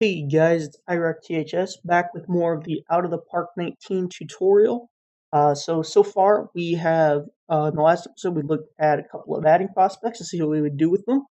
Hey guys, it's THS back with more of the Out of the Park 19 tutorial. So far we have, in the last episode we looked at a couple of batting prospects to see what we would do with them.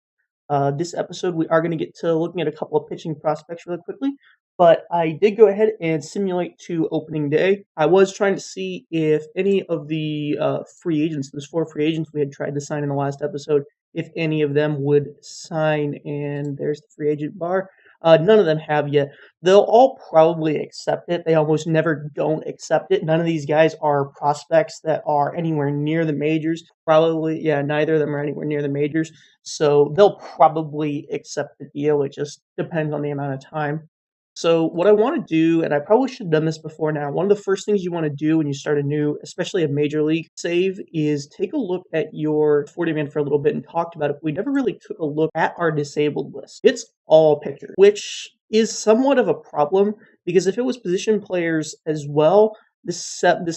This episode we are going to get to looking at a couple of pitching prospects really quickly, but I did go ahead and simulate to opening day. I was trying to see if any of the free agents, those 4 free agents we had tried to sign in the last episode, if any of them would sign, and there's the free agent bar. None of them have yet. They'll all probably accept it. They almost never don't accept it. None of these guys are prospects that are anywhere near the majors. Probably, yeah, neither of them are anywhere near the majors. So they'll probably accept the deal. It just depends on the amount of time. So what I want to do, and I probably should have done this before now, one of the first things you want to do when you start a new, especially a major league save, is take a look at your 40-man for a little bit and talked about it. We never really took a look at our disabled list. It's all pitchers, which is somewhat of a problem because if it was position players as well, this 7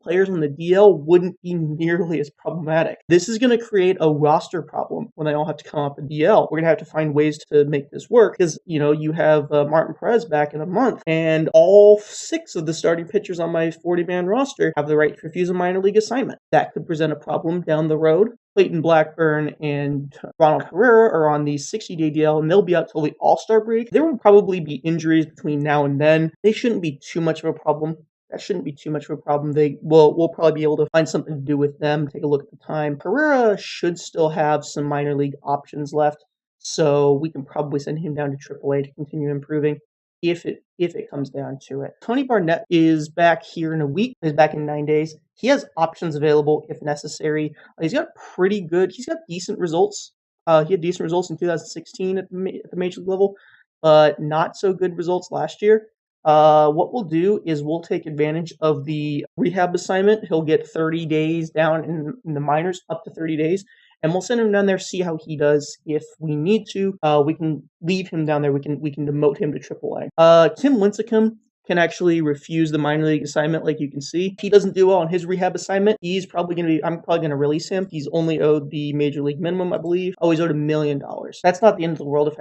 players on the DL wouldn't be nearly as problematic. This is going to create a roster problem when they all have to come up a DL. We're going to have to find ways to make this work because, you have Martin Perez back in a month, and all 6 of the starting pitchers on my 40-man roster have the right to refuse a minor league assignment. That could present a problem down the road. Clayton Blackburn and Ronald Herrera are on the 60-day DL, and they'll be out till the All-Star break. There will probably be injuries between now and then. They shouldn't be too much of a problem. That shouldn't be too much of a problem. We'll probably be able to find something to do with them, take a look at the time. Herrera should still have some minor league options left, so we can probably send him down to AAA to continue improving if it comes down to it. Tony Barnett is back here in a week. He's back in 9 days. He has options available if necessary. He's got decent results. He had decent results in 2016 at the major league level, but not so good results last year. What we'll do is we'll take advantage of the rehab assignment. He'll get 30 days down in the minors, up to 30 days. And we'll send him down there, see how he does. If we need to, we can leave him down there. We can demote him to AAA. Tim Lincecum can actually refuse the minor league assignment, like you can see. If he doesn't do well on his rehab assignment, I'm probably going to release him. He's only owed the major league minimum, I believe. Oh, he's owed $1 million. That's not the end of the world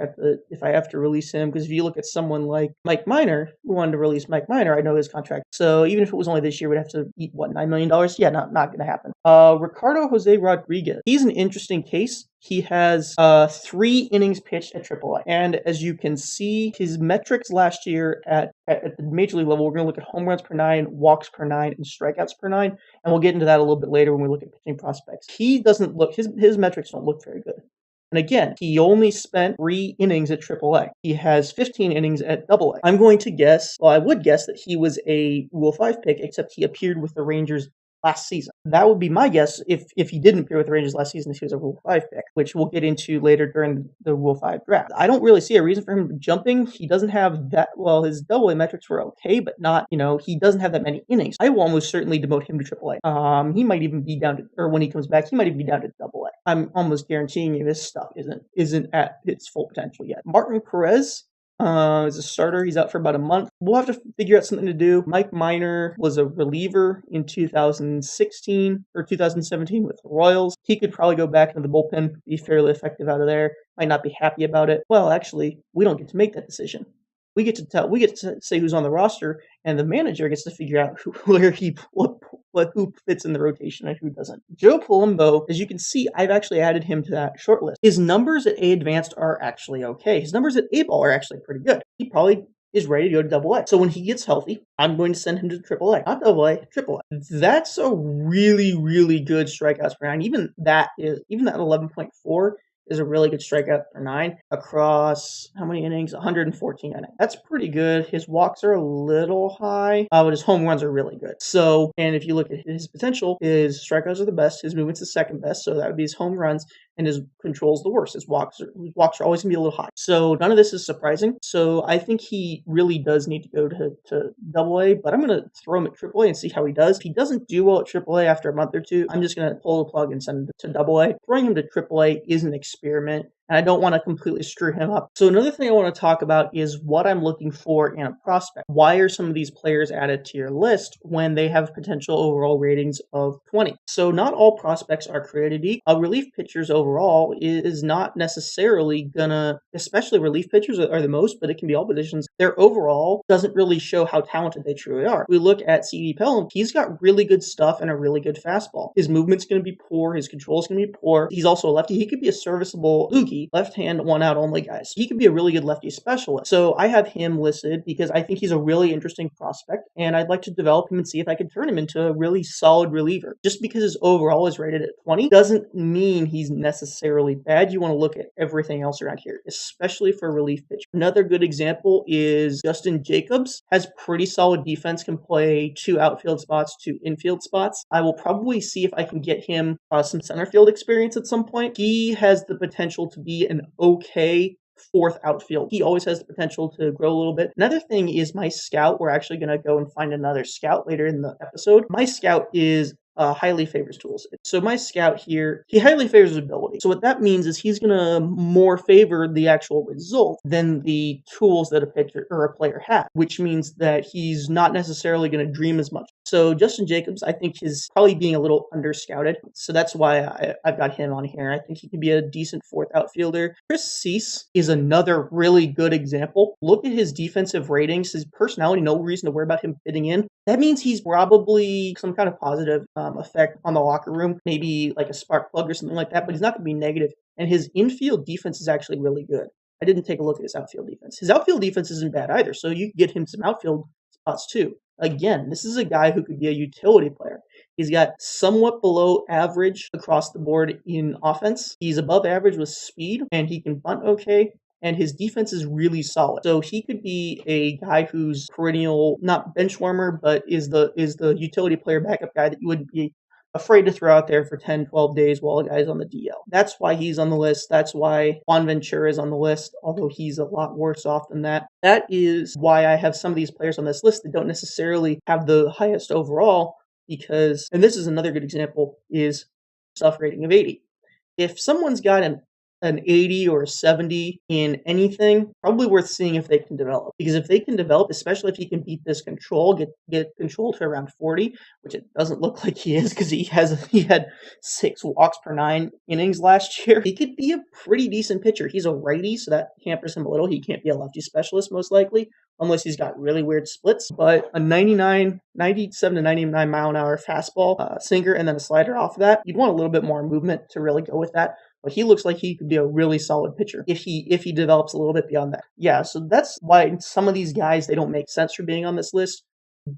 if I have to release him, because if you look at someone like Mike Minor, who wanted to release Mike Minor, I know his contract. So even if it was only this year, we'd have to eat, $9 million? Yeah, not going to happen. Ricardo Jose Rodriguez. He's an interesting case. He has 3 innings pitched at AAA. And as you can see, his metrics last year at the major league level, we're going to look at home runs per 9, walks per 9, and strikeouts per 9. And we'll get into that a little bit later when we look at pitching prospects. He doesn't look, his metrics don't look very good. And again, he only spent 3 innings at AAA. He has 15 innings at AA. I would guess that he was a Rule 5 pick, except he appeared with the Rangers last season. That would be my guess if he didn't appear with the Rangers last season, if he was a Rule 5 pick, which we'll get into later during the Rule 5 draft. I don't really see a reason for him jumping. He doesn't have that, his AA metrics were okay, but not, he doesn't have that many innings. I will almost certainly demote him to AAA. He might even be down to, or when he comes back, he might even be down to AA. I'm almost guaranteeing you this stuff isn't at its full potential yet. Martin Perez is a starter. He's out for about a month. We'll have to figure out something to do. Mike Minor was a reliever in 2016 or 2017 with the Royals. He could probably go back into the bullpen, be fairly effective out of there. Might not be happy about it. Well, actually, we don't get to make that decision. We get to say who's on the roster, and the manager gets to figure out who fits in the rotation and who doesn't. Joe Palumbo, as you can see, I've actually added him to that short list. His numbers at A Advanced are actually okay. His numbers at A Ball are actually pretty good. He probably is ready to go to AA. So when he gets healthy, I'm going to send him to AAA. Not AA, AAA. That's a really, really good strikeouts per 9. Even that 11.4 is a really good strikeout per 9 across how many innings? 114 innings. That's pretty good. His walks are a little high, but his home runs are really good. So, and if you look at his potential, his strikeouts are the best, his movement's the second best, so that would be his home runs, and his control's the worst. His walks are always going to be a little high. So none of this is surprising. So I think he really does need to go to AA, but I'm going to throw him at AAA and see how he does. If he doesn't do well at AAA after a month or two, I'm just going to pull the plug and send him to AA. Throwing him to AAA is an experiment. and I don't want to completely screw him up. So another thing I want to talk about is what I'm looking for in a prospect. Why are some of these players added to your list when they have potential overall ratings of 20? So not all prospects are created equal. Relief pitchers overall is not necessarily gonna, especially relief pitchers are the most, but it can be all positions. Their overall doesn't really show how talented they truly are. We look at CD Pelham, he's got really good stuff and a really good fastball. His movement's going to be poor, his control's going to be poor. He's also a lefty. He could be a serviceable loogie, left hand, one out only guy. So he could be a really good lefty specialist. So I have him listed because I think he's a really interesting prospect, and I'd like to develop him and see if I can turn him into a really solid reliever. Just because his overall is rated at 20 doesn't mean he's necessarily bad. You want to look at everything else around here, especially for a relief pitcher. Another good example is Justin Jacobs. Has pretty solid defense, can play 2 outfield spots, 2 infield spots. I will probably see if I can get him some center field experience at some point. He has the potential to be an okay 4th outfield. He always has the potential to grow a little bit. Another thing is my scout. We're actually going to go and find another scout later in the episode. My scout is highly favors tools. So my scout here, he highly favors his ability. So what that means is he's going to more favor the actual result than the tools that a pitcher or a player has, which means that he's not necessarily going to dream as much. So Justin Jacobs, I think, is probably being a little under-scouted. So that's why I've got him on here. I think he could be a decent 4th outfielder. Chris Cease is another really good example. Look at his defensive ratings, his personality, no reason to worry about him fitting in. That means he's probably some kind of positive effect on the locker room, maybe like a spark plug or something like that, but he's not going to be negative. And his infield defense is actually really good. I didn't take a look at his outfield defense. His outfield defense isn't bad either, so you can get him some outfield spots too. Again, this is a guy who could be a utility player. He's got somewhat below average across the board in offense. He's above average with speed, and he can bunt okay. And his defense is really solid. So he could be a guy who's perennial, not bench warmer, but is the utility player backup guy that you wouldn't be afraid to throw out there for 10, 12 days while a guy's on the DL. That's why he's on the list. That's why Juan Ventura is on the list, although he's a lot worse off than that. That is why I have some of these players on this list that don't necessarily have the highest overall because, and this is another good example, is stuff rating of 80. If someone's got an 80 or a 70 in anything, probably worth seeing if they can develop. Because if they can develop, especially if he can beat this control, get control to around 40, which it doesn't look like he is because he had 6 walks per 9 innings last year. He could be a pretty decent pitcher. He's a righty, so that hampers him a little. He can't be a lefty specialist most likely, unless he's got really weird splits. But a 97 to 99 mile an hour fastball, sinker, and then a slider off of that, you'd want a little bit more movement to really go with that. But he looks like he could be a really solid pitcher if he develops a little bit beyond that. Yeah, so that's why some of these guys, they don't make sense for being on this list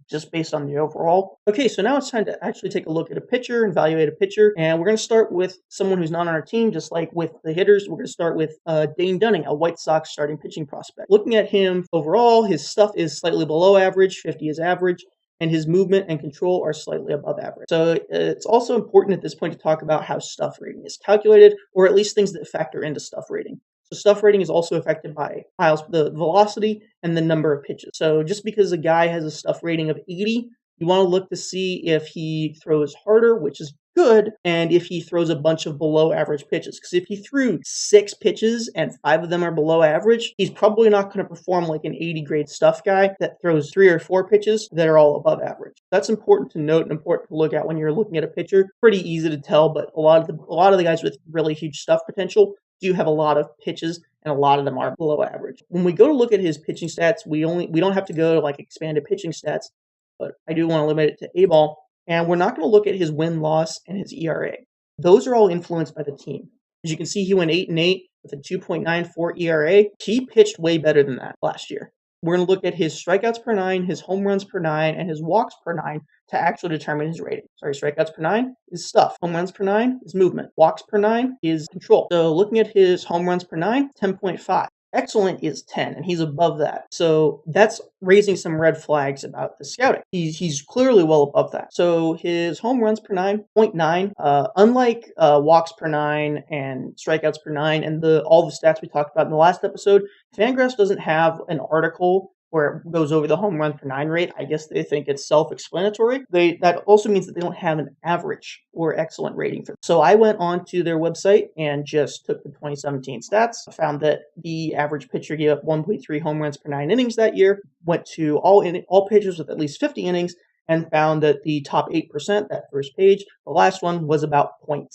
just based on the overall. Okay, so now it's time to actually take a look at a pitcher and evaluate a pitcher. And we're going to start with someone who's not on our team, just like with the hitters. We're going to start with Dane Dunning, a White Sox starting pitching prospect. Looking at him overall, his stuff is slightly below average, 50 is average, and his movement and control are slightly above average. So it's also important at this point to talk about how stuff rating is calculated, or at least things that factor into stuff rating. So stuff rating is also affected by the velocity and the number of pitches. So just because a guy has a stuff rating of 80, you want to look to see if he throws harder, which is good, and if he throws a bunch of below average pitches. Because if he threw 6 pitches and 5 of them are below average, he's probably not going to perform like an 80 grade stuff guy that throws 3 or 4 pitches that are all above average. That's important to note and important to look at when you're looking at a pitcher. Pretty easy to tell, but a lot of the guys with really huge stuff potential do have a lot of pitches, and a lot of them are below average. When we go to look at his pitching stats, we don't have to go to like expanded pitching stats, but I do want to limit it to A-ball. And we're not going to look at his win-loss and his ERA. Those are all influenced by the team. As you can see, he went 8-8 with a 2.94 ERA. He pitched way better than that last year. We're going to look at his strikeouts per 9, his home runs per 9, and his walks per 9 to actually determine his rating. Sorry, strikeouts per 9 is stuff. Home runs per 9 is movement. Walks per 9 is control. So looking at his home runs per 9, 10.5. Excellent is 10, and he's above that. So that's raising some red flags about the scouting. He's clearly well above that. So his home runs per 9, 0.9. Unlike walks per 9 and strikeouts per 9 and all the stats we talked about in the last episode, Fangraphs doesn't have an article where it goes over the home run per 9 rate. I guess they think it's self-explanatory. That also means that they don't have an average or excellent rating for. So I went on to their website and just took the 2017 stats. I found that the average pitcher gave up 1.3 home runs per 9 innings that year. Went to all pitchers with at least 50 innings and found that the top 8%, that first page, the last one was about 0.6.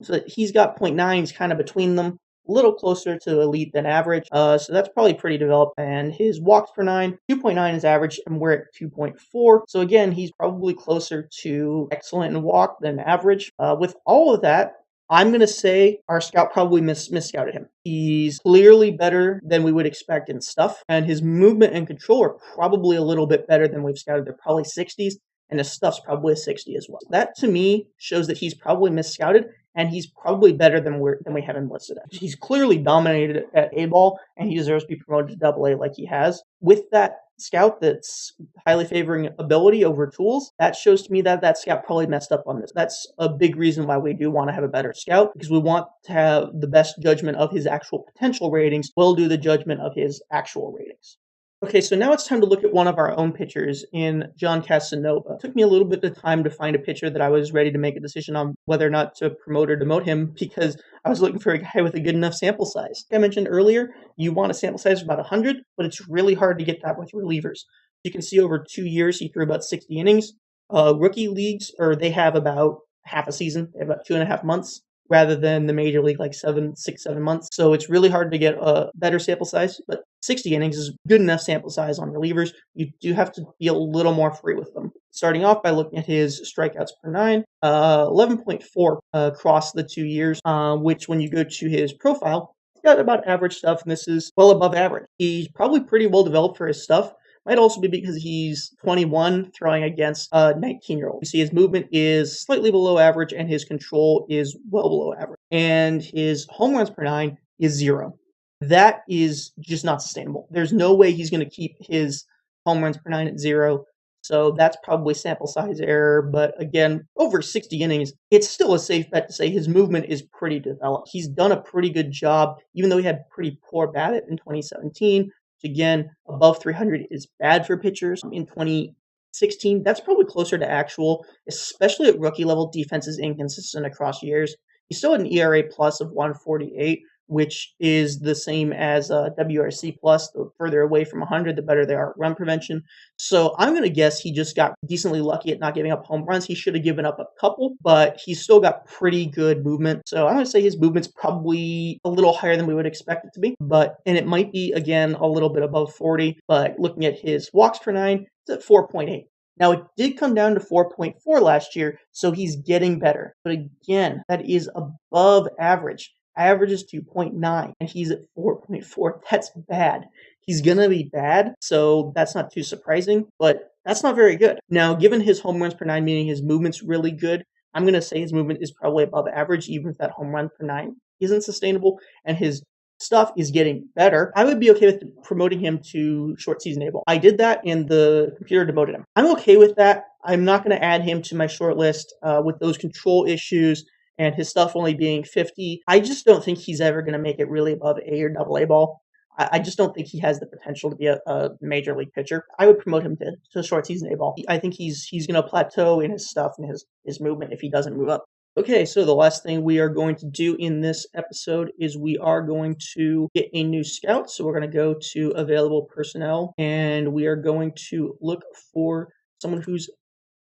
So he's got 0.9, he's kind of between them, a little closer to elite than average. So that's probably pretty developed. And his walks per 9, 2.9 is average, and we're at 2.4. So again, he's probably closer to excellent in walk than average. With all of that, I'm going to say our scout probably mis-scouted him. He's clearly better than we would expect in stuff, and his movement and control are probably a little bit better than we've scouted. They're probably 60s, and his stuff's probably a 60 as well. That, to me, shows that he's probably mis-scouted, and he's probably better than we have him listed at. He's clearly dominated at A-ball, and he deserves to be promoted to AA like he has. With that scout that's highly favoring ability over tools, that shows to me that that scout probably messed up on this. That's a big reason why we do want to have a better scout, because we want to have the best judgment of his actual potential ratings. We'll do the judgment of his actual ratings. Okay, so now it's time to look at one of our own pitchers in John Casanova. It took me a little bit of time to find a pitcher that I was ready to make a decision on whether or not to promote or demote him, because I was looking for a guy with a good enough sample size. Like I mentioned earlier, you want a sample size of about 100, but it's really hard to get that with relievers. You can see over 2 years, he threw about 60 innings. Rookie leagues, they have about half a season. They have about 2.5 months, rather than the major league like 7 months. So it's really hard to get a better sample size, but 60 innings is good enough sample size on relievers. You do have to be a little more free with them. Starting off by looking at his strikeouts per 9, 11.4 across the 2 years, which when you go to his profile, he's got about average stuff, and this is well above average. He's probably pretty well developed for his stuff. Might also be because he's 21 throwing against a 19-year-old. You see his movement is slightly below average and his control is well below average. And his home runs per 9 is 0. That is just not sustainable. There's no way he's going to keep his home runs per 9 at 0. So that's probably sample size error. But again, over 60 innings, it's still a safe bet to say his movement is pretty developed. He's done a pretty good job, even though he had pretty poor BABIP in 2017. Again, above 300 is bad for pitchers. In 2016, that's probably closer to actual, especially at rookie level. Defense is inconsistent across years. He still had an ERA plus of 148, which is the same as WRC plus. The further away from 100, the better they are at run prevention. So I'm going to guess he just got decently lucky at not giving up home runs. He should have given up a couple, but he's still got pretty good movement. So I'm going to say his movement's probably a little higher than we would expect it to be, and it might be, again, a little bit above 40, but looking at his walks per 9, it's at 4.8. Now, it did come down to 4.4 last year, so he's getting better. But again, that is above average. Average is 2.9, and he's at 4.4. That's bad. He's going to be bad, so that's not too surprising, but that's not very good. Now, given his home runs per 9, meaning his movement's really good, I'm going to say his movement is probably above average, even if that home run per 9 isn't sustainable, and his stuff is getting better. I would be okay with promoting him to short season A-ball. I did that, and the computer demoted him. I'm okay with that. I'm not going to add him to my short list with those control issues and his stuff only being 50. I just don't think he's ever going to make it really above A or AA ball. I just don't think he has the potential to be a major league pitcher. I would promote him to short season A ball. I think he's going to plateau in his stuff and his movement if he doesn't move up. Okay, so the last thing we are going to do in this episode is we are going to get a new scout. So we're going to go to available personnel, and we are going to look for someone who's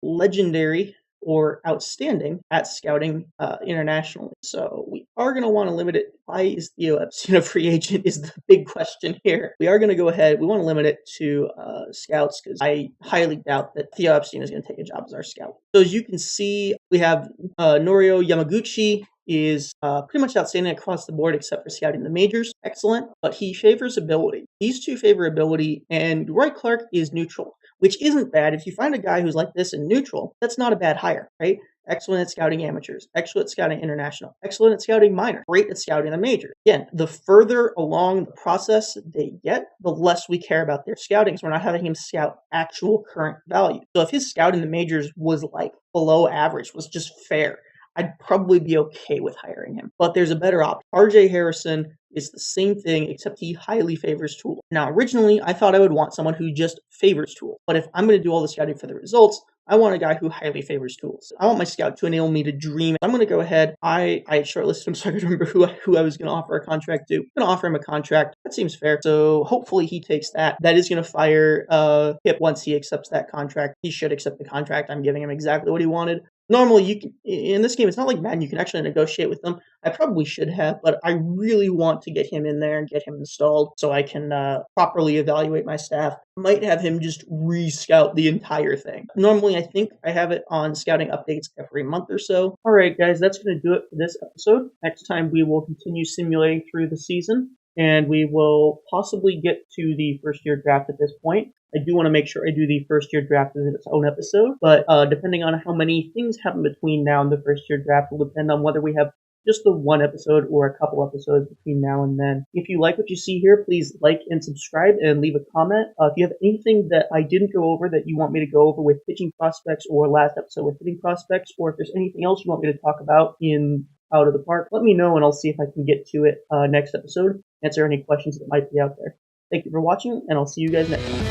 legendary or outstanding at scouting internationally. So we are going to want to limit it. Why is Theo Epstein a free agent is the big question here. We are going to go ahead. We want to limit it to scouts because I highly doubt that Theo Epstein is going to take a job as our scout. So as you can see, we have Norio Yamaguchi is pretty much outstanding across the board except for scouting the majors. Excellent, but he favors ability. These two favor ability, and Roy Clark is neutral, which isn't bad. If you find a guy who's like this in neutral, that's not a bad hire, right? Excellent at scouting amateurs, excellent at scouting international, excellent at scouting minor, great at scouting the major. Again, the further along the process they get, the less we care about their scouting. So we're not having him scout actual current value. So if his scouting the majors was like below average, was just fair, I'd probably be okay with hiring him. But there's a better option. RJ Harrison is the same thing, except he highly favors tools. Now, originally, I thought I would want someone who just favors tools. But if I'm going to do all the scouting for the results, I want a guy who highly favors tools. I want my scout to enable me to dream. I'm going to go ahead. I had shortlisted him, so I could remember who I was going to offer a contract to. I'm going to offer him a contract. That seems fair. So hopefully he takes that. That is going to fire Kip once he accepts that contract. He should accept the contract. I'm giving him exactly what he wanted. Normally, you can, in this game, it's not like Madden, you can actually negotiate with them. I probably should have, but I really want to get him in there and get him installed so I can properly evaluate my staff. Might have him just re-scout the entire thing. Normally, I think I have it on scouting updates every month or so. Alright guys, that's going to do it for this episode. Next time we will continue simulating through the season, and we will possibly get to the first year draft at this point. I do want to make sure I do the first year draft as its own episode, but depending on how many things happen between now and the first year draft will depend on whether we have just the one episode or a couple episodes between now and then. If you like what you see here, please like and subscribe and leave a comment. If you have anything that I didn't go over that you want me to go over with pitching prospects or last episode with hitting prospects, or if there's anything else you want me to talk about in Out of the Park, let me know and I'll see if I can get to it next episode. Answer any questions that might be out there. Thank you for watching, and I'll see you guys next time.